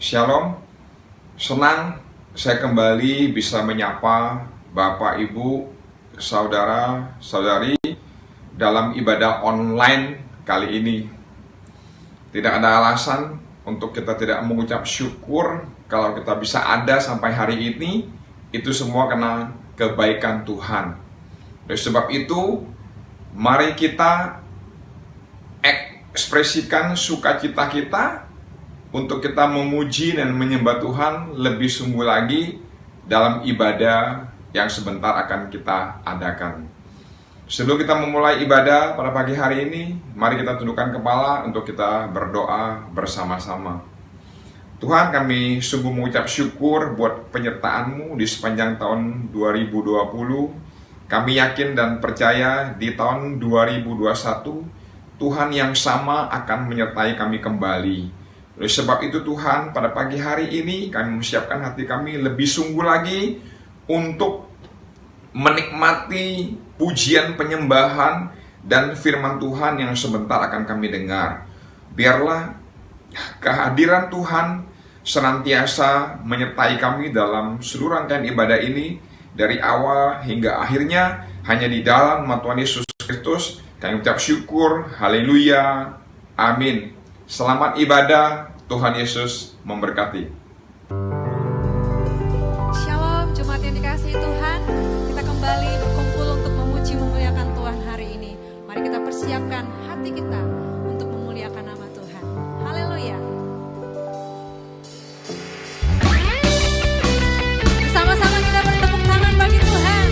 Shalom, senang saya kembali bisa menyapa Bapak, Ibu, Saudara, Saudari dalam ibadah online kali ini. Tidak ada alasan untuk kita tidak mengucap syukur kalau kita bisa ada sampai hari ini. Itu semua karena kebaikan Tuhan. Oleh sebab itu, mari kita ekspresikan sukacita kita untuk kita memuji dan menyembah Tuhan lebih sungguh lagi dalam ibadah yang sebentar akan kita adakan. Sebelum kita memulai ibadah pada pagi hari ini, mari kita tundukkan kepala untuk kita berdoa bersama-sama. Tuhan, kami sungguh mengucap syukur buat penyertaan-Mu di sepanjang tahun 2020. Kami yakin dan percaya di tahun 2021, Tuhan yang sama akan menyertai kami kembali. Oleh sebab itu Tuhan, pada pagi hari ini kami mempersiapkan hati kami lebih sungguh lagi untuk menikmati pujian penyembahan dan firman Tuhan yang sebentar akan kami dengar. Biarlah kehadiran Tuhan senantiasa menyertai kami dalam seluruh rangkaian ibadah ini, dari awal hingga akhirnya. Hanya di dalam nama Tuhan Yesus Kristus kami ucap syukur. Haleluya, amin. Selamat ibadah, Tuhan Yesus memberkati. Shalom, jemaat yang dikasihi Tuhan. Kita kembali berkumpul untuk memuji memuliakan Tuhan hari ini. Mari kita persiapkan hati kita untuk memuliakan nama Tuhan. Haleluya. Bersama-sama kita bertepuk tangan bagi Tuhan.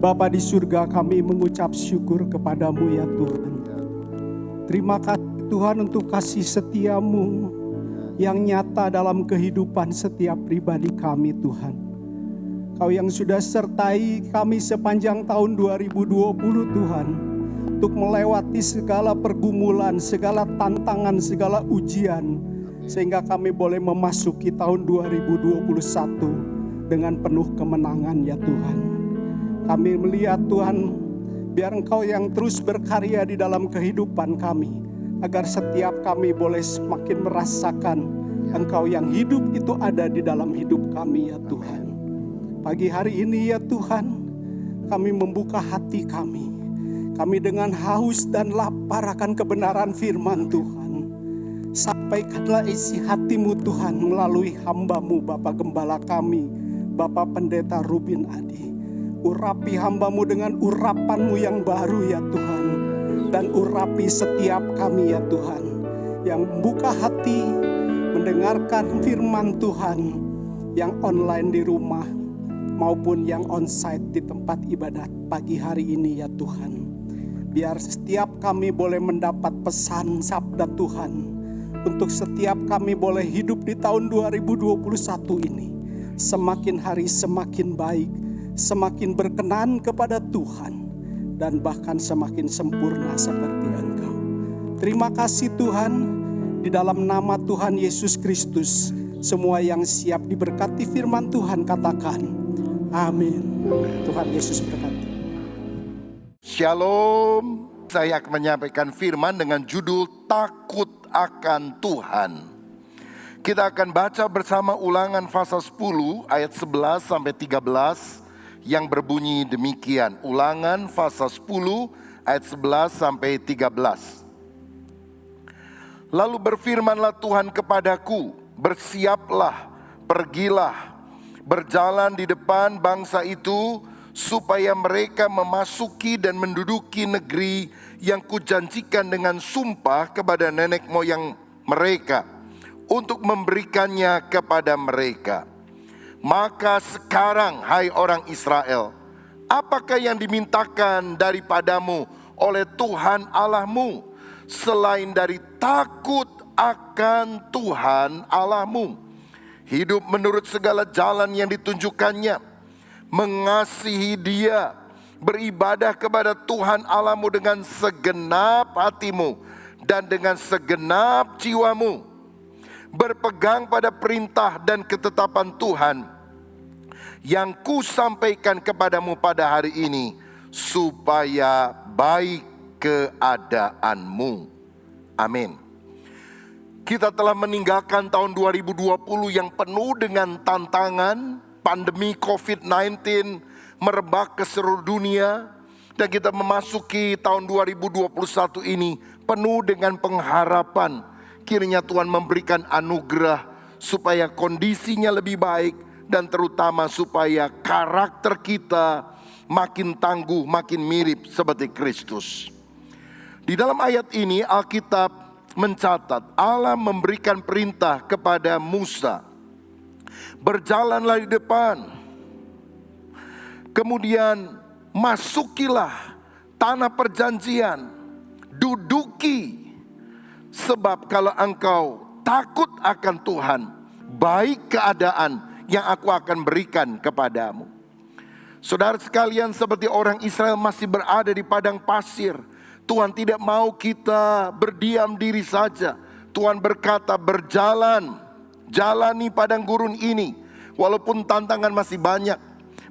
Bapa di surga, kami mengucap syukur kepadamu ya Tuhan. Terima kasih Tuhan untuk kasih setiamu yang nyata dalam kehidupan setiap pribadi kami Tuhan. Kau yang sudah sertai kami sepanjang tahun 2020 Tuhan, untuk melewati segala pergumulan, segala tantangan, segala ujian, sehingga kami boleh memasuki tahun 2021 dengan penuh kemenangan ya Tuhan. Kami melihat Tuhan, biar Engkau yang terus berkarya di dalam kehidupan kami, agar setiap kami boleh semakin merasakan Engkau yang hidup itu ada di dalam hidup kami ya Tuhan. Pagi hari ini ya Tuhan, kami membuka hati kami. Kami dengan haus dan lapar akan kebenaran firman Tuhan. Sampaikanlah isi hatimu Tuhan melalui hamba-Mu Bapak Gembala kami, Bapak Pendeta Rubin Adi. Urapi hamba-Mu dengan urapan-Mu yang baru ya Tuhan. Dan urapi setiap kami ya Tuhan, yang membuka hati mendengarkan firman Tuhan, yang online di rumah maupun yang onsite di tempat ibadat pagi hari ini ya Tuhan. Biar setiap kami boleh mendapat pesan sabda Tuhan, untuk setiap kami boleh hidup di tahun 2021 ini semakin hari semakin baik, semakin berkenan kepada Tuhan, dan bahkan semakin sempurna seperti Engkau. Terima kasih Tuhan, di dalam nama Tuhan Yesus Kristus, semua yang siap diberkati firman Tuhan katakan amin. Tuhan Yesus berkati. Shalom. Saya akan menyampaikan firman dengan judul Takut akan Tuhan. Kita akan baca bersama Ulangan pasal 10 ayat 11 sampai 13 yang berbunyi demikian. Ulangan pasal 10 ayat 11 sampai 13. Lalu berfirmanlah Tuhan kepadaku, bersiaplah, pergilah, berjalan di depan bangsa itu, supaya mereka memasuki dan menduduki negeri yang kujanjikan dengan sumpah kepada nenek moyang mereka, untuk memberikannya kepada mereka. Maka sekarang, hai orang Israel, apakah yang dimintakan daripadamu oleh Tuhan Allahmu, selain dari takut akan Tuhan Allahmu, hidup menurut segala jalan yang ditunjukkannya, mengasihi Dia, beribadah kepada Tuhan Allahmu dengan segenap hatimu dan dengan segenap jiwamu, berpegang pada perintah dan ketetapan Tuhan yang ku sampaikan kepadamu pada hari ini, supaya baik keadaanmu. Amin. Kita telah meninggalkan tahun 2020 yang penuh dengan tantangan. Pandemi COVID-19 merebak ke seluruh dunia, dan kita memasuki tahun 2021 ini penuh dengan pengharapan. Kiranya Tuhan memberikan anugerah supaya kondisinya lebih baik, dan terutama supaya karakter kita makin tangguh, makin mirip seperti Kristus. Di dalam ayat ini Alkitab mencatat Allah memberikan perintah kepada Musa, berjalanlah di depan, kemudian masukilah tanah perjanjian, duduki, sebab kalau engkau takut akan Tuhan, baik keadaan yang aku akan berikan kepadamu. Saudara sekalian, seperti orang Israel masih berada di padang pasir, Tuhan tidak mau kita berdiam diri saja. Tuhan berkata, berjalan, jalani padang gurun ini, walaupun tantangan masih banyak.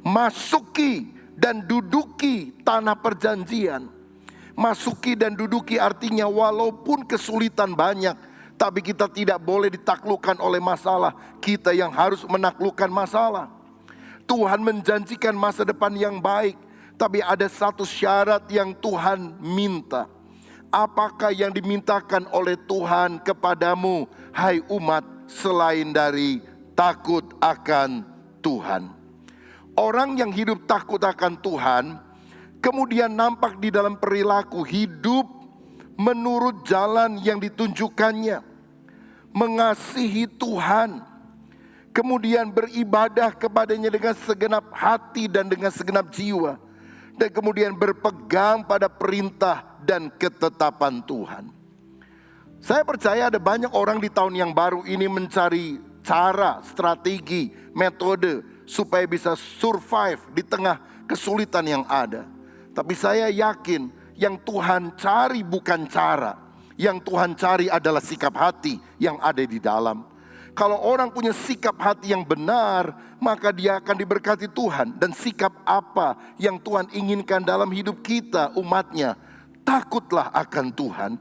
Masuki dan duduki tanah perjanjian. Masuki dan duduki artinya walaupun kesulitan banyak, tapi kita tidak boleh ditaklukkan oleh masalah. Kita yang harus menaklukkan masalah. Tuhan menjanjikan masa depan yang baik, tapi ada satu syarat yang Tuhan minta. Apakah yang dimintakan oleh Tuhan kepadamu, hai umat, selain dari takut akan Tuhan? Orang yang hidup takut akan Tuhan, kemudian nampak di dalam perilaku hidup menurut jalan yang ditunjukkannya, mengasihi Tuhan, kemudian beribadah kepadanya dengan segenap hati dan dengan segenap jiwa, dan kemudian berpegang pada perintah dan ketetapan Tuhan. Saya percaya ada banyak orang di tahun yang baru ini mencari cara, strategi, metode supaya bisa survive di tengah kesulitan yang ada. Tapi saya yakin yang Tuhan cari bukan cara. Yang Tuhan cari adalah sikap hati yang ada di dalam. Kalau orang punya sikap hati yang benar, maka dia akan diberkati Tuhan. Dan sikap apa yang Tuhan inginkan dalam hidup kita, umatnya? Takutlah akan Tuhan.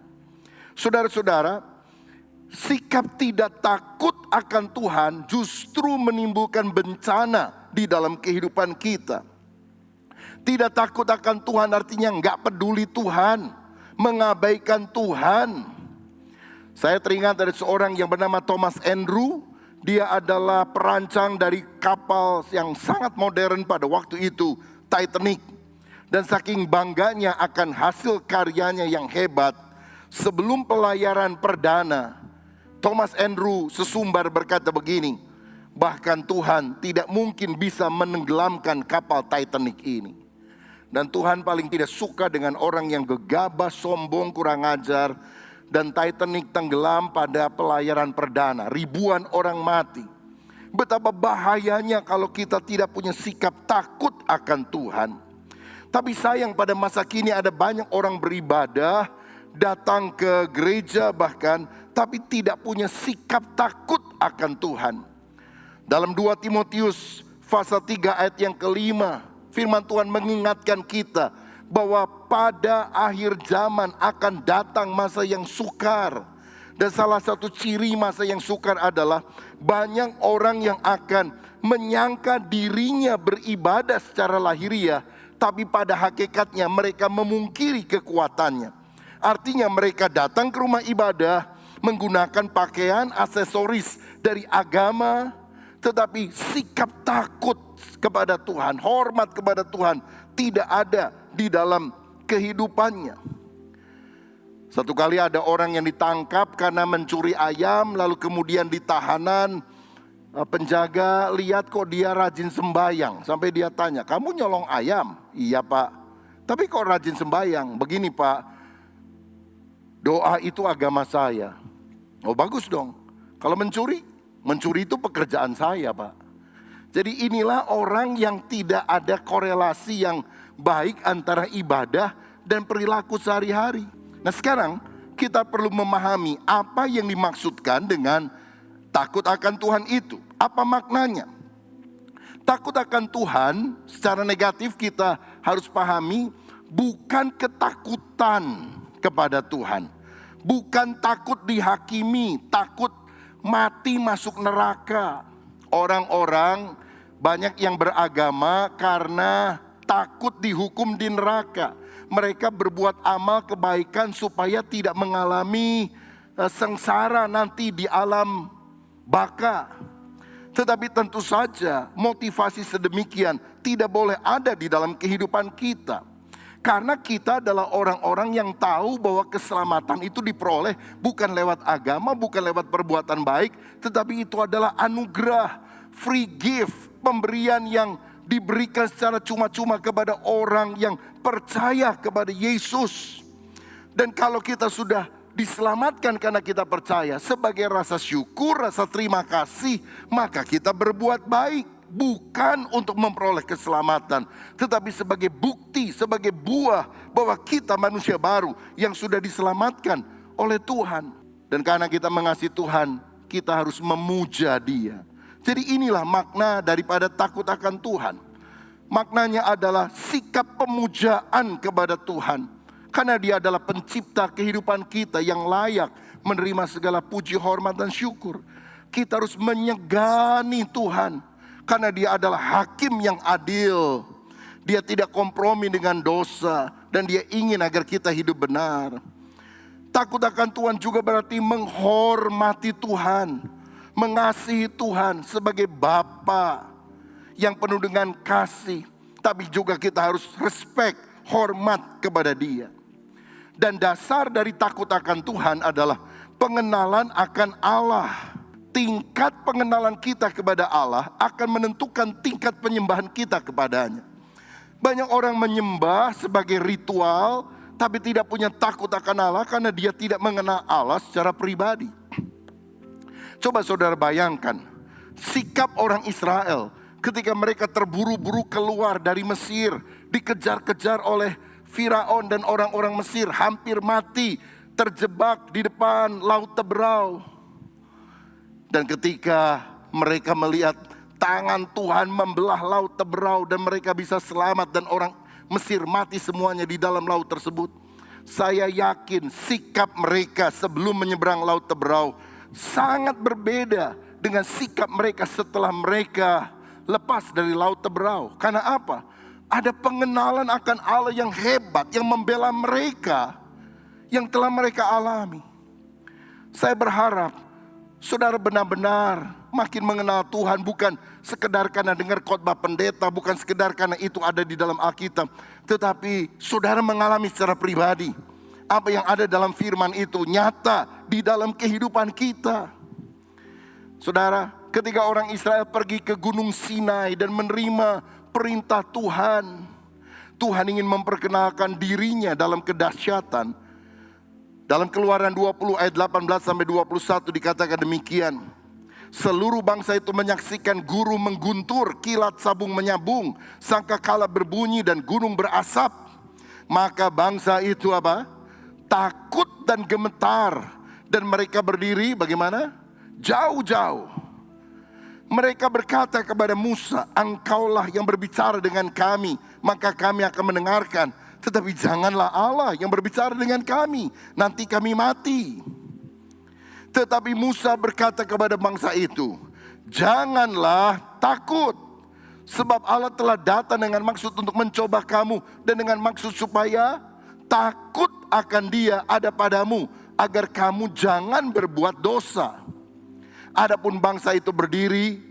Saudara-saudara, sikap tidak takut akan Tuhan justru menimbulkan bencana di dalam kehidupan kita. Tidak takut akan Tuhan artinya nggak peduli Tuhan, mengabaikan Tuhan. Saya teringat dari seorang yang bernama Thomas Andrew. Dia adalah perancang dari kapal yang sangat modern pada waktu itu, Titanic. Dan saking bangganya akan hasil karyanya yang hebat, sebelum pelayaran perdana, Thomas Andrew sesumbar berkata begini, bahkan Tuhan tidak mungkin bisa menenggelamkan kapal Titanic ini. Dan Tuhan paling tidak suka dengan orang yang gegabah, sombong, kurang ajar. Dan Titanic tenggelam pada pelayaran perdana. Ribuan orang mati. Betapa bahayanya kalau kita tidak punya sikap takut akan Tuhan. Tapi sayang pada masa kini ada banyak orang beribadah, datang ke gereja bahkan, tapi tidak punya sikap takut akan Tuhan. Dalam 2 Timotius pasal 3 ayat yang kelima, firman Tuhan mengingatkan kita bahwa pada akhir zaman akan datang masa yang sukar. Dan salah satu ciri masa yang sukar adalah banyak orang yang akan menyangka dirinya beribadah secara lahiriah, tapi pada hakikatnya mereka memungkiri kekuatannya. Artinya mereka datang ke rumah ibadah menggunakan pakaian aksesoris dari agama, tetapi sikap takut kepada Tuhan, hormat kepada Tuhan tidak ada di dalam kehidupannya. Satu kali ada orang yang ditangkap karena mencuri ayam, lalu kemudian di tahanan, penjaga lihat kok dia rajin sembahyang. Sampai dia tanya, kamu nyolong ayam? Iya Pak. Tapi kok rajin sembahyang? Begini Pak, doa itu agama saya. Oh bagus dong. Kalau mencuri itu pekerjaan saya Pak. Jadi inilah orang yang tidak ada korelasi yang baik antara ibadah dan perilaku sehari-hari. Nah sekarang kita perlu memahami apa yang dimaksudkan dengan takut akan Tuhan itu. Apa maknanya? Takut akan Tuhan secara negatif kita harus pahami bukan ketakutan kepada Tuhan. Bukan takut dihakimi, takut mati masuk neraka. Orang-orang banyak yang beragama karena takut dihukum di neraka. Mereka berbuat amal kebaikan supaya tidak mengalami sengsara nanti di alam baka. Tetapi tentu saja motivasi sedemikian tidak boleh ada di dalam kehidupan kita. Karena kita adalah orang-orang yang tahu bahwa keselamatan itu diperoleh bukan lewat agama, bukan lewat perbuatan baik, tetapi itu adalah anugerah, free gift, pemberian yang diberikan secara cuma-cuma kepada orang yang percaya kepada Yesus. Dan kalau kita sudah diselamatkan karena kita percaya, sebagai rasa syukur, rasa terima kasih, maka kita berbuat baik. Bukan untuk memperoleh keselamatan, tetapi sebagai bukti, sebagai buah bahwa kita manusia baru yang sudah diselamatkan oleh Tuhan. Dan karena kita mengasihi Tuhan, kita harus memuja Dia. Jadi inilah makna daripada takut akan Tuhan. Maknanya adalah sikap pemujaan kepada Tuhan. Karena Dia adalah pencipta kehidupan kita yang layak menerima segala puji, hormat, dan syukur. Kita harus menyegani Tuhan. Karena Dia adalah hakim yang adil. Dia tidak kompromi dengan dosa. Dan Dia ingin agar kita hidup benar. Takut akan Tuhan juga berarti menghormati Tuhan. Mengasihi Tuhan sebagai Bapa yang penuh dengan kasih. Tapi juga kita harus respect, hormat kepada Dia. Dan dasar dari takut akan Tuhan adalah pengenalan akan Allah. Tingkat pengenalan kita kepada Allah akan menentukan tingkat penyembahan kita kepadanya. Banyak orang menyembah sebagai ritual, tapi tidak punya takut akan Allah karena dia tidak mengenal Allah secara pribadi. Coba saudara bayangkan sikap orang Israel ketika mereka terburu-buru keluar dari Mesir, dikejar-kejar oleh Firaun dan orang-orang Mesir, hampir mati, terjebak di depan Laut Teberau. Dan ketika mereka melihat tangan Tuhan membelah Laut Teberau dan mereka bisa selamat dan orang Mesir mati semuanya di dalam laut tersebut, saya yakin sikap mereka sebelum menyeberang Laut Teberau sangat berbeda dengan sikap mereka setelah mereka lepas dari Laut Teberau. Karena apa? Ada pengenalan akan Allah yang hebat, yang membela mereka, yang telah mereka alami. Saya berharap saudara benar-benar makin mengenal Tuhan, bukan sekedar karena dengar khotbah pendeta, bukan sekedar karena itu ada di dalam Alkitab, tetapi saudara mengalami secara pribadi apa yang ada dalam firman itu nyata di dalam kehidupan kita. Saudara, ketika orang Israel pergi ke Gunung Sinai dan menerima perintah Tuhan, Tuhan ingin memperkenalkan dirinya dalam kedahsyatan. Dalam Keluaran 20 ayat 18 sampai 21 dikatakan demikian. Seluruh bangsa itu menyaksikan guru mengguntur, kilat sabung menyabung, sangkakala berbunyi dan gunung berasap. Maka bangsa itu apa? Takut dan gemetar, dan mereka berdiri bagaimana? Jauh-jauh. Mereka berkata kepada Musa, engkaulah yang berbicara dengan kami, maka kami akan mendengarkan. Tetapi janganlah Allah yang berbicara dengan kami, nanti kami mati. Tetapi Musa berkata kepada bangsa itu, janganlah takut, sebab Allah telah datang dengan maksud untuk mencoba kamu, dan dengan maksud supaya takut akan Dia ada padamu, agar kamu jangan berbuat dosa. Adapun bangsa itu berdiri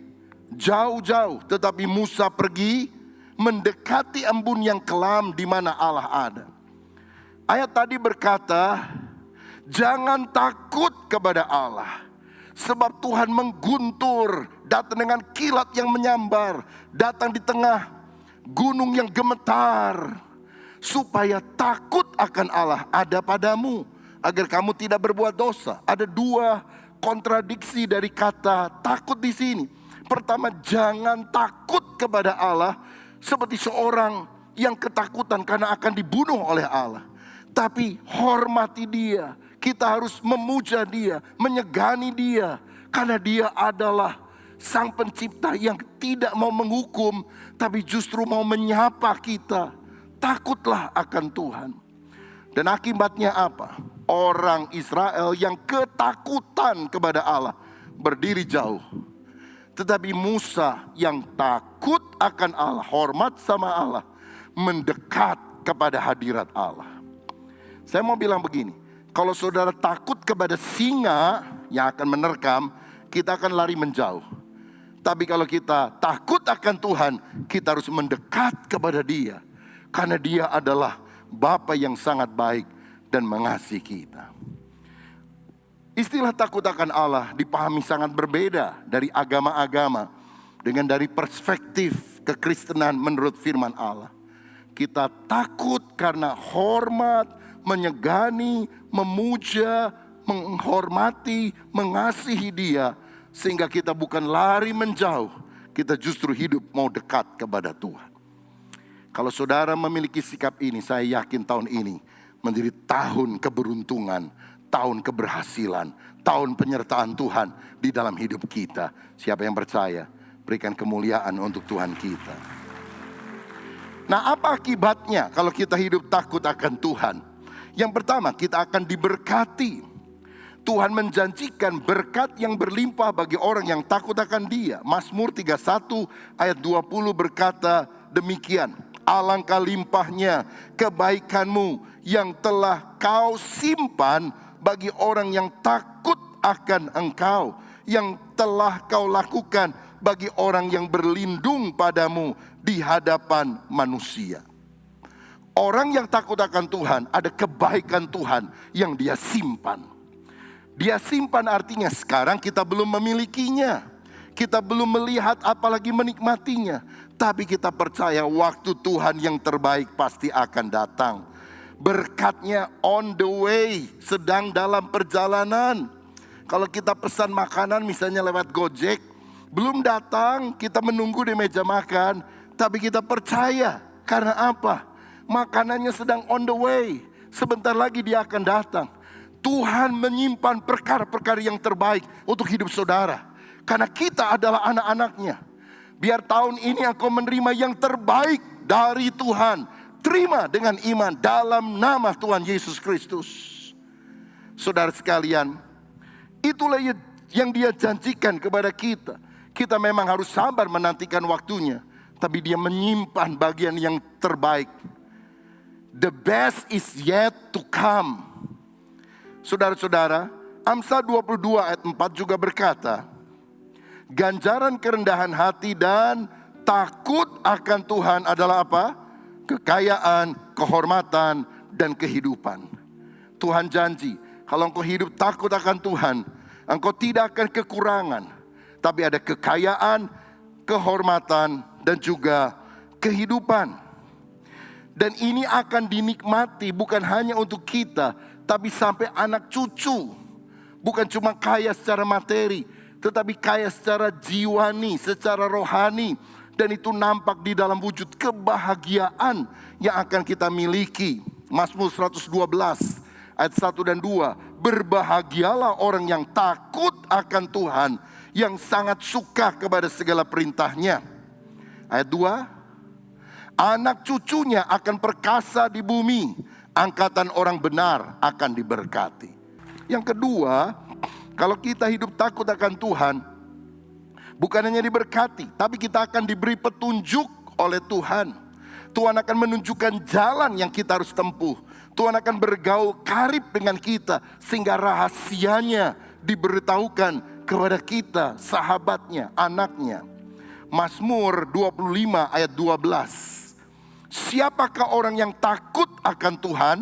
jauh-jauh, tetapi Musa pergi mendekati embun yang kelam di mana Allah ada. Ayat tadi berkata, jangan takut kepada Allah, sebab Tuhan mengguntur, datang dengan kilat yang menyambar, datang di tengah gunung yang gemetar, supaya takut akan Allah ada padamu, agar kamu tidak berbuat dosa. Ada dua kontradiksi dari kata takut di sini. Pertama, jangan takut kepada Allah seperti seorang yang ketakutan karena akan dibunuh oleh Allah. Tapi hormati Dia. Kita harus memuja Dia, menyegani Dia, karena Dia adalah Sang Pencipta yang tidak mau menghukum, tapi justru mau menyapa kita. Takutlah akan Tuhan. Dan akibatnya apa? Orang Israel yang ketakutan kepada Allah berdiri jauh. Tetapi Musa yang takut akan Allah, hormat sama Allah, mendekat kepada hadirat Allah. Saya mau bilang begini, kalau saudara takut kepada singa yang akan menerkam, kita akan lari menjauh. Tapi kalau kita takut akan Tuhan, kita harus mendekat kepada Dia. Karena Dia adalah Bapa yang sangat baik dan mengasihi kita. Istilah takut akan Allah dipahami sangat berbeda dari agama-agama dengan dari perspektif kekristenan menurut firman Allah. Kita takut karena hormat, menyegani, memuja, menghormati, mengasihi Dia, sehingga kita bukan lari menjauh, kita justru hidup mau dekat kepada Tuhan. Kalau saudara memiliki sikap ini, saya yakin tahun ini menjadi tahun keberuntungan, tahun keberhasilan, tahun penyertaan Tuhan di dalam hidup kita. Siapa yang percaya, berikan kemuliaan untuk Tuhan kita. Nah, apa akibatnya kalau kita hidup takut akan Tuhan? Yang pertama, kita akan diberkati. Tuhan menjanjikan berkat yang berlimpah bagi orang yang takut akan Dia. Mazmur 31 ayat 20 berkata demikian, alangkah limpahnya kebaikanmu yang telah kau simpan bagi orang yang takut akan Engkau, yang telah kau lakukan bagi orang yang berlindung padamu di hadapan manusia. Orang yang takut akan Tuhan, ada kebaikan Tuhan yang Dia simpan. Dia simpan artinya sekarang kita belum memilikinya, kita belum melihat apalagi menikmatinya, Tapi kita percaya waktu Tuhan yang terbaik pasti akan datang. Berkatnya on the way, sedang dalam perjalanan. Kalau kita pesan makanan misalnya lewat Gojek, belum datang, kita menunggu di meja makan. Tapi kita percaya, karena apa? Makanannya sedang on the way. Sebentar lagi dia akan datang. Tuhan menyimpan perkara-perkara yang terbaik untuk hidup saudara. Karena kita adalah anak-anaknya. Biar tahun ini engkau menerima yang terbaik dari Tuhan. Terima dengan iman dalam nama Tuhan Yesus Kristus. Saudara sekalian, itulah yang dia janjikan kepada kita. Kita memang harus sabar menantikan waktunya. Tapi dia menyimpan bagian yang terbaik. The best is yet to come. Saudara-saudara, Amsal 22 ayat 4 juga berkata, ganjaran kerendahan hati dan takut akan Tuhan adalah apa? Kekayaan, kehormatan, dan kehidupan. Tuhan janji, kalau engkau hidup takut akan Tuhan, engkau tidak akan kekurangan. Tapi ada kekayaan, kehormatan, dan juga kehidupan. Dan ini akan dinikmati bukan hanya untuk kita, tapi sampai anak cucu. Bukan cuma kaya secara materi, tetapi kaya secara jiwani, secara rohani. Dan itu nampak di dalam wujud kebahagiaan yang akan kita miliki. Mazmur 112 ayat 1 dan 2. Berbahagialah orang yang takut akan Tuhan, yang sangat suka kepada segala perintahnya. Ayat 2. Anak cucunya akan perkasa di bumi, angkatan orang benar akan diberkati. Yang kedua, kalau kita hidup takut akan Tuhan, bukan hanya diberkati, tapi kita akan diberi petunjuk oleh Tuhan. Tuhan akan menunjukkan jalan yang kita harus tempuh. Tuhan akan bergaul karib dengan kita, sehingga rahasianya diberitahukan kepada kita, sahabatnya, anaknya. Mazmur 25 ayat 12. Siapakah orang yang takut akan Tuhan?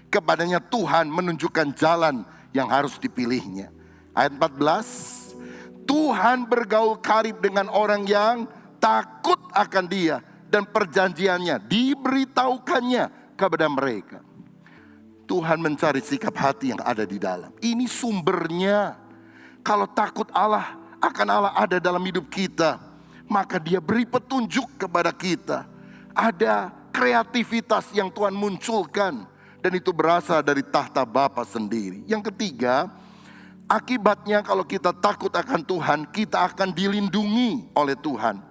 Kepadanya Tuhan menunjukkan jalan yang harus dipilihnya. Ayat 14. Tuhan bergaul karib dengan orang yang takut akan Dia, dan perjanjiannya diberitahukannya kepada mereka. Tuhan mencari sikap hati yang ada di dalam. Ini sumbernya. Kalau takut Allah akan Allah ada dalam hidup kita, maka Dia beri petunjuk kepada kita. Ada kreativitas yang Tuhan munculkan, dan itu berasal dari tahta Bapa sendiri. Yang ketiga, akibatnya kalau kita takut akan Tuhan, kita akan dilindungi oleh Tuhan.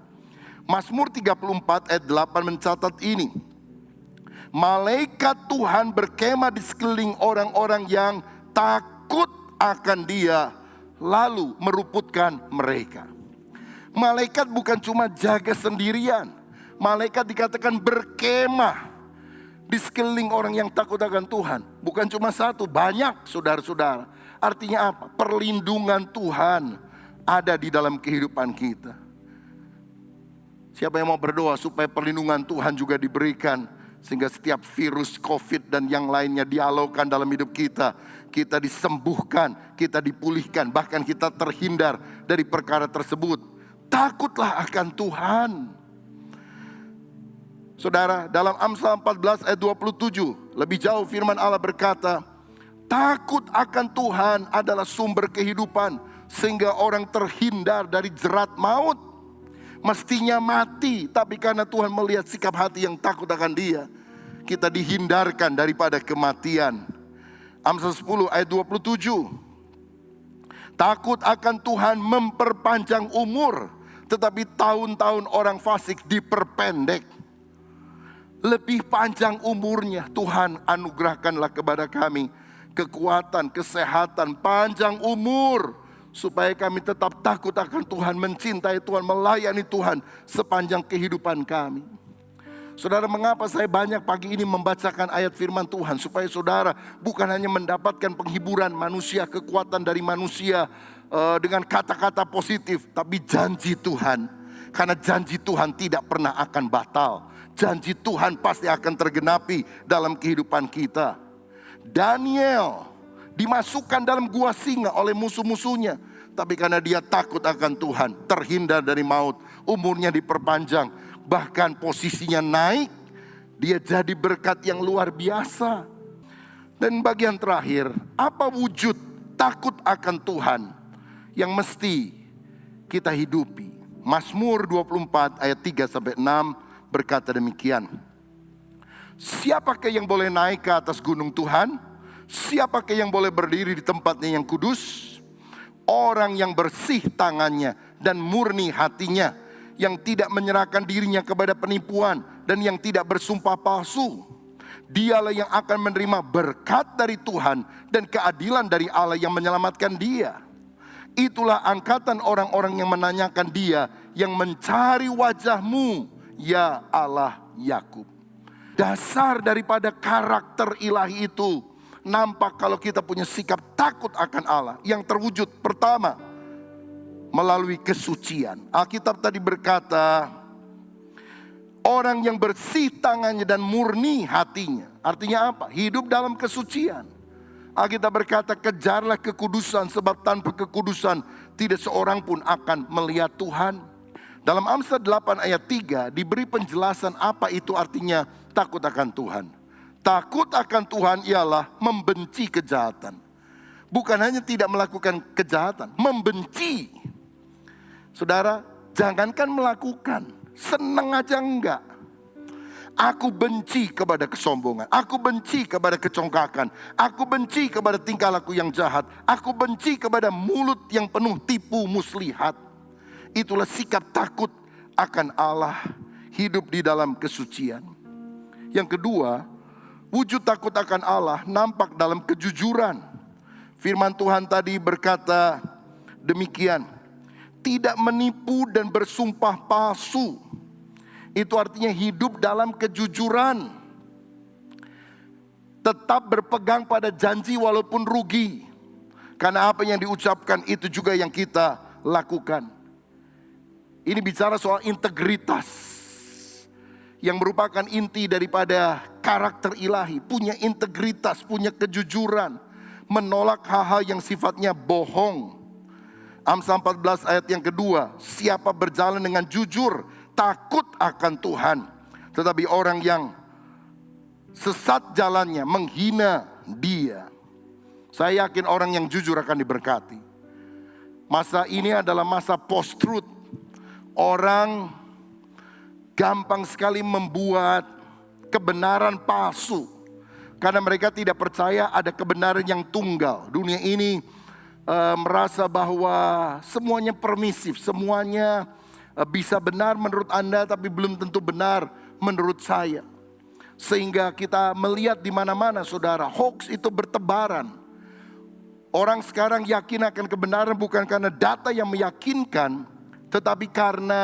Mazmur 34 ayat 8 mencatat ini. Malaikat Tuhan berkemah di sekeliling orang-orang yang takut akan Dia, lalu meruputkan mereka. Malaikat bukan cuma jaga sendirian. Malaikat dikatakan berkemah di sekeliling orang yang takut akan Tuhan. Bukan cuma satu, banyak saudara-saudara. Artinya apa? Perlindungan Tuhan ada di dalam kehidupan kita. Siapa yang mau berdoa supaya perlindungan Tuhan juga diberikan, sehingga setiap virus COVID dan yang lainnya dialaukan dalam hidup kita. Kita disembuhkan, kita dipulihkan, bahkan kita terhindar dari perkara tersebut. Takutlah akan Tuhan. Saudara, dalam Amsal 14 ayat 27, lebih jauh firman Allah berkata, takut akan Tuhan adalah sumber kehidupan, sehingga orang terhindar dari jerat maut. Mestinya mati, tapi karena Tuhan melihat sikap hati yang takut akan Dia, kita dihindarkan daripada kematian. Amsal 10 ayat 27. Takut akan Tuhan memperpanjang umur, tetapi tahun-tahun orang fasik diperpendek. Lebih panjang umurnya, Tuhan anugerahkanlah kepada kami kekuatan, kesehatan, panjang umur, supaya kami tetap takut akan Tuhan, mencintai Tuhan, melayani Tuhan sepanjang kehidupan kami. Saudara, mengapa saya banyak pagi ini membacakan ayat firman Tuhan? Supaya saudara bukan hanya mendapatkan penghiburan manusia, kekuatan dari manusia dengan kata-kata positif, tapi janji Tuhan. Karena janji Tuhan tidak pernah akan batal. Janji Tuhan pasti akan tergenapi dalam kehidupan kita. Daniel dimasukkan dalam gua singa oleh musuh-musuhnya. tapi karena dia takut akan Tuhan, terhindar dari maut, umurnya diperpanjang, bahkan posisinya naik. Dia jadi berkat yang luar biasa. Dan bagian terakhir, apa wujud takut akan Tuhan yang mesti kita hidupi? Mazmur 24 ayat 3-6 berkata demikian. Siapakah yang boleh naik ke atas gunung Tuhan? Siapakah yang boleh berdiri di tempatnya yang kudus? Orang yang bersih tangannya dan murni hatinya, yang tidak menyerahkan dirinya kepada penipuan dan yang tidak bersumpah palsu. Dialah yang akan menerima berkat dari Tuhan dan keadilan dari Allah yang menyelamatkan dia. Itulah angkatan orang-orang yang menanyakan dia, yang mencari wajah-Mu, ya Allah Yakub. Dasar daripada karakter ilahi itu nampak kalau kita punya sikap takut akan Allah, yang terwujud pertama melalui kesucian. Alkitab tadi berkata, orang yang bersih tangannya dan murni hatinya. Artinya apa? Hidup dalam kesucian. Alkitab berkata, kejarlah kekudusan, sebab tanpa kekudusan tidak seorang pun akan melihat Tuhan. Dalam Amsal 8 ayat 3 diberi penjelasan apa itu artinya takut akan Tuhan. Takut akan Tuhan ialah membenci kejahatan. Bukan hanya tidak melakukan kejahatan, membenci. Saudara, jangankan melakukan, senang aja enggak. Aku benci kepada kesombongan, aku benci kepada kecongkakan, aku benci kepada tingkah laku yang jahat, aku benci kepada mulut yang penuh tipu muslihat. Itulah sikap takut akan Allah, hidup di dalam kesucian. Yang kedua, wujud takut akan Allah nampak dalam kejujuran. Firman Tuhan tadi berkata demikian, tidak menipu dan bersumpah palsu. Itu artinya hidup dalam kejujuran. Tetap berpegang pada janji walaupun rugi. Karena apa yang diucapkan itu juga yang kita lakukan. Ini bicara soal integritas, yang merupakan inti daripada karakter ilahi. Punya integritas, punya kejujuran. Menolak hal-hal yang sifatnya bohong. Amsal 14 ayat yang kedua, siapa berjalan dengan jujur, takut akan Tuhan. Tetapi orang yang sesat jalannya, menghina dia. Saya yakin orang yang jujur akan diberkati. Masa ini adalah masa post-truth. Orang gampang sekali membuat kebenaran palsu, karena mereka tidak percaya ada kebenaran yang tunggal. Dunia ini merasa bahwa semuanya permisif, semuanya bisa benar menurut Anda, tapi belum tentu benar menurut saya. Sehingga kita melihat di mana-mana, saudara, hoax itu bertebaran. Orang sekarang yakin akan kebenaran bukan karena data yang meyakinkan, tetapi karena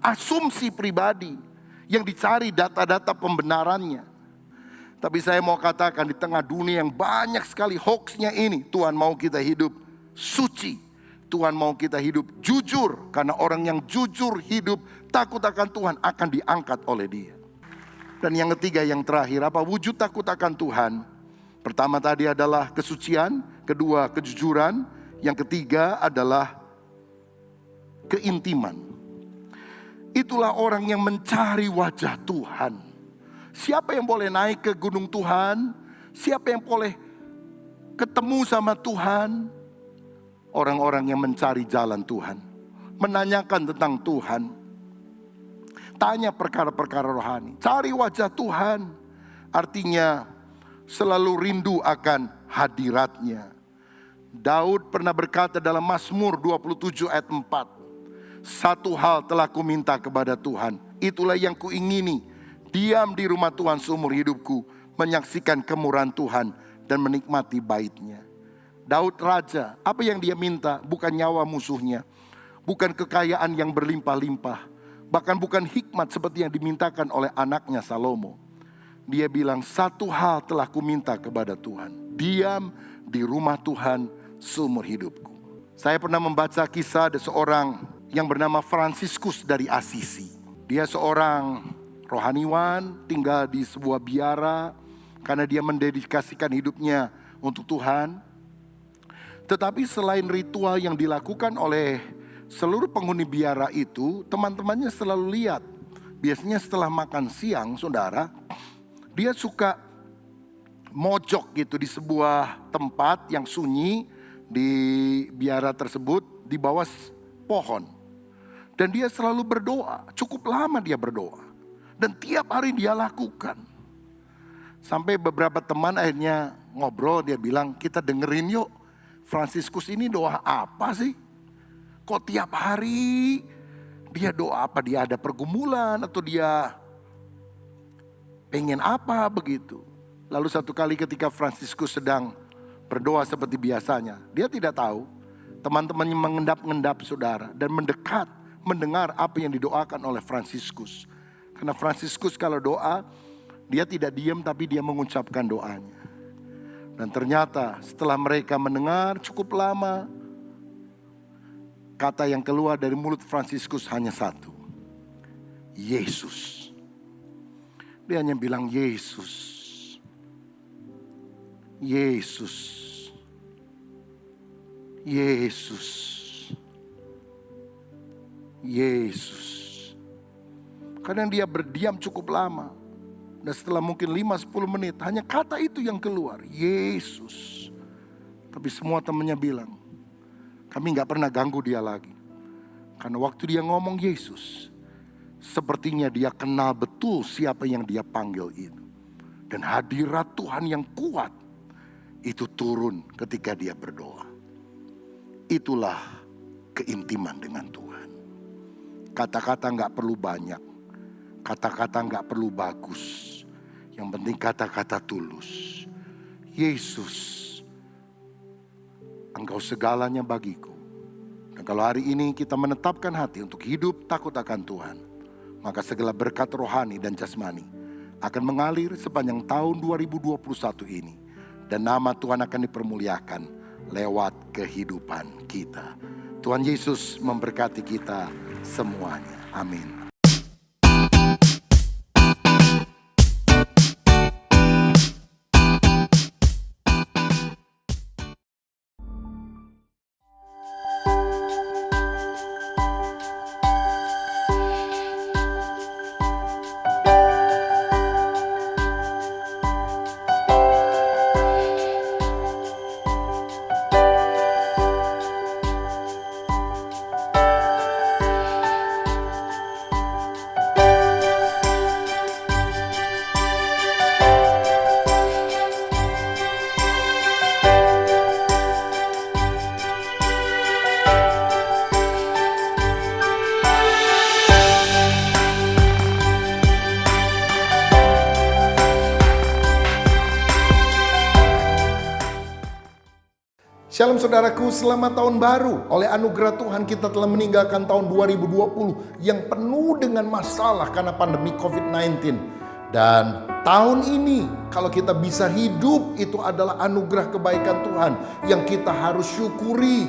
asumsi pribadi yang dicari data-data pembenarannya. Tapi saya mau katakan, di tengah dunia yang banyak sekali hoaxnya ini, Tuhan mau kita hidup suci. Tuhan mau kita hidup jujur, karena orang yang jujur hidup takut akan Tuhan akan diangkat oleh Dia. Dan yang ketiga, yang terakhir, apa wujud takut akan Tuhan? Pertama tadi adalah kesucian, kedua kejujuran, yang ketiga adalah keintiman. Itulah orang yang mencari wajah Tuhan. Siapa yang boleh naik ke gunung Tuhan? Siapa yang boleh ketemu sama Tuhan? Orang-orang yang mencari jalan Tuhan, menanyakan tentang Tuhan, tanya perkara-perkara rohani, cari wajah Tuhan. Artinya selalu rindu akan hadiratnya. Daud pernah berkata dalam Mazmur 27 ayat 4, satu hal telah kuminta kepada Tuhan, itulah yang kuingini, diam di rumah Tuhan seumur hidupku, menyaksikan kemurahan Tuhan dan menikmati bait-Nya. Daud raja, apa yang dia minta? Bukan nyawa musuhnya, bukan kekayaan yang berlimpah-limpah, bahkan bukan hikmat seperti yang dimintakan oleh anaknya Salomo. Dia bilang, satu hal telah kuminta kepada Tuhan, diam di rumah Tuhan seumur hidupku. Saya pernah membaca kisah ada seorang yang bernama Fransiskus dari Assisi. Dia seorang rohaniwan, tinggal di sebuah biara karena dia mendedikasikan hidupnya untuk Tuhan. Tetapi selain ritual yang dilakukan oleh seluruh penghuni biara itu, teman-temannya selalu lihat. Biasanya setelah makan siang, saudara, dia suka mojok gitu di sebuah tempat yang sunyi di biara tersebut, di bawah pohon. Dan dia selalu berdoa, cukup lama dia berdoa. Dan tiap hari dia lakukan. Sampai beberapa teman akhirnya ngobrol, dia bilang, kita dengerin yuk. Fransiskus ini doa apa sih? Kok tiap hari dia doa apa? Dia ada pergumulan atau dia pengen apa begitu? Lalu satu kali ketika Fransiskus sedang berdoa seperti biasanya, dia tidak tahu. Teman-temannya mengendap-endap saudara dan mendekat mendengar apa yang didoakan oleh Fransiskus. Karena Fransiskus kalau doa, dia tidak diam tapi dia mengucapkan doanya. Dan ternyata setelah mereka mendengar cukup lama, kata yang keluar dari mulut Fransiskus hanya satu. Yesus. Dia hanya bilang Yesus. Yesus. Yesus. Yesus. Kadang dia berdiam cukup lama. Dan setelah mungkin 5-10 menit, hanya kata itu yang keluar, Yesus. Tapi semua temannya bilang, kami gak pernah ganggu dia lagi. Karena waktu dia ngomong Yesus, sepertinya dia kenal betul siapa yang dia panggil itu. Dan hadirat Tuhan yang kuat, itu turun ketika dia berdoa. Itulah keintiman dengan Tuhan. Kata-kata gak perlu banyak. Kata-kata gak perlu bagus. Yang penting kata-kata tulus. Yesus, Engkau segalanya bagiku. Dan kalau hari ini kita menetapkan hati untuk hidup takut akan Tuhan, maka segala berkat rohani dan jasmani akan mengalir sepanjang tahun 2021 ini. Dan nama Tuhan akan dipermuliakan lewat kehidupan kita. Tuhan Yesus memberkati kita semuanya. Amin. Shalom saudaraku, selamat tahun baru. Oleh anugerah Tuhan kita telah meninggalkan tahun 2020 yang penuh dengan masalah karena pandemi COVID-19. Dan tahun ini kalau kita bisa hidup itu adalah anugerah kebaikan Tuhan yang kita harus syukuri.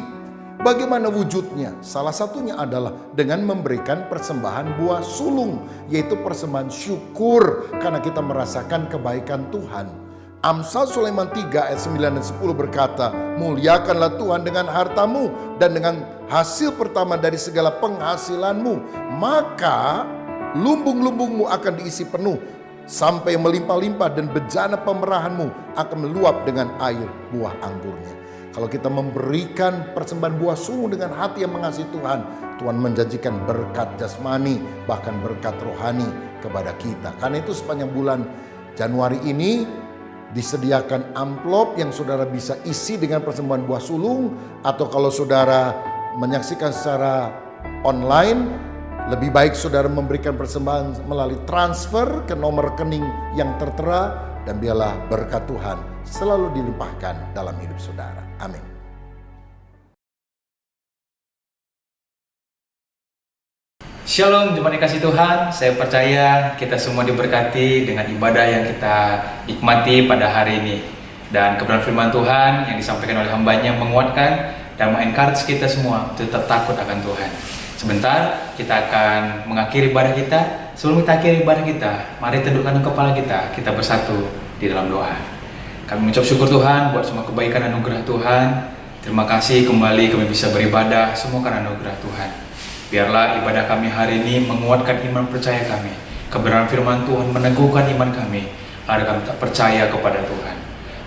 Bagaimana wujudnya? Salah satunya adalah dengan memberikan persembahan buah sulung, yaitu persembahan syukur karena kita merasakan kebaikan Tuhan. Amsal Sulaiman 3 ayat 9 dan 10 berkata, muliakanlah Tuhan dengan hartamu dan dengan hasil pertama dari segala penghasilanmu, maka lumbung-lumbungmu akan diisi penuh sampai melimpah-limpah dan bejana pemerahanmu akan meluap dengan air buah anggurnya. Kalau kita memberikan persembahan buah sulung dengan hati yang mengasihi Tuhan, Tuhan menjanjikan berkat jasmani bahkan berkat rohani kepada kita. Karena itu sepanjang bulan Januari ini disediakan amplop yang saudara bisa isi dengan persembahan buah sulung. Atau kalau saudara menyaksikan secara online, lebih baik saudara memberikan persembahan melalui transfer ke nomor rekening yang tertera. Dan biarlah berkat Tuhan selalu dilimpahkan dalam hidup saudara. Amin. Shalom jemaat dikasih Tuhan, saya percaya kita semua diberkati dengan ibadah yang kita nikmati pada hari ini. Dan kebenaran firman Tuhan yang disampaikan oleh hambanya menguatkan dan mengencourage kita semua tetap takut akan Tuhan. Sebentar kita akan mengakhiri ibadah kita. Sebelum kita akhiri ibadah kita, mari tundukkan kepala kita bersatu di dalam doa. Kami mengucap syukur Tuhan buat semua kebaikan dan anugerah Tuhan. Terima kasih kembali kami bisa beribadah, semua karena anugerah Tuhan. Biarlah ibadah kami hari ini menguatkan iman percaya kami. Kebenaran firman Tuhan meneguhkan iman kami, agar kami tak percaya kepada Tuhan.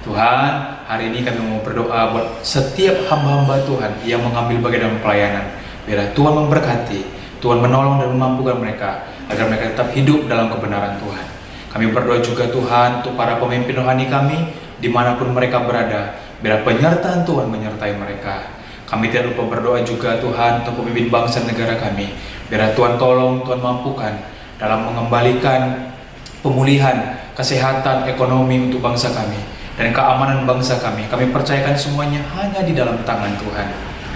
Tuhan, hari ini kami mau berdoa buat setiap hamba-hamba Tuhan yang mengambil bagian dalam pelayanan. Biarlah Tuhan memberkati, Tuhan menolong dan memampukan mereka, agar mereka tetap hidup dalam kebenaran Tuhan. Kami berdoa juga Tuhan untuk para pemimpin rohani kami, dimanapun mereka berada. Biarlah penyertaan Tuhan menyertai mereka. Kami tidak lupa berdoa juga Tuhan untuk pemimpin bangsa negara kami. Biarlah Tuhan tolong, Tuhan mampukan dalam mengembalikan pemulihan, kesehatan, ekonomi untuk bangsa kami, dan keamanan bangsa kami. Kami percayakan semuanya hanya di dalam tangan Tuhan.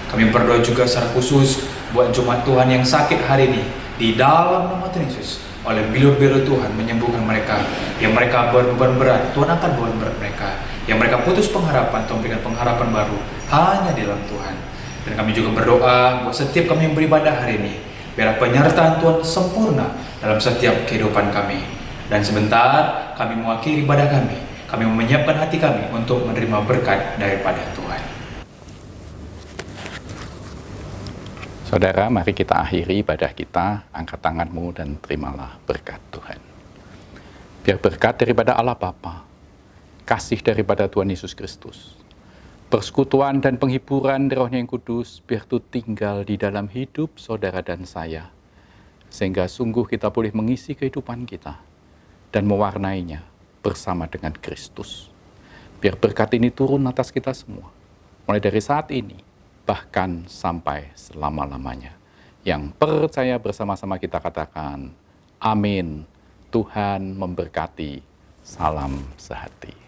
Kami berdoa juga secara khusus buat jemaat Tuhan yang sakit hari ini. Di dalam nama Tuhan Yesus, oleh bilur-bilur Tuhan menyembuhkan mereka. Yang mereka berbeban berat, Tuhan akan beban berat mereka. Yang mereka putus pengharapan, Tuhan berikan pengharapan baru hanya di dalam Tuhan. Dan kami juga berdoa buat setiap kami yang beribadah hari ini, biarlah penyertaan Tuhan sempurna dalam setiap kehidupan kami. Dan sebentar kami mengakhiri ibadah kami. Kami menyiapkan hati kami untuk menerima berkat daripada Tuhan. Saudara, mari kita akhiri ibadah kita. Angkat tanganmu dan terimalah berkat Tuhan. Biar berkat daripada Allah Bapa, kasih daripada Tuhan Yesus Kristus, persekutuan dan penghiburan Roh-Nya yang kudus, biar itu tinggal di dalam hidup saudara dan saya, sehingga sungguh kita boleh mengisi kehidupan kita dan mewarnainya bersama dengan Kristus. Biar berkat ini turun atas kita semua, mulai dari saat ini, bahkan sampai selama-lamanya. Yang percaya bersama-sama kita katakan, amin. Tuhan memberkati. Salam sehati.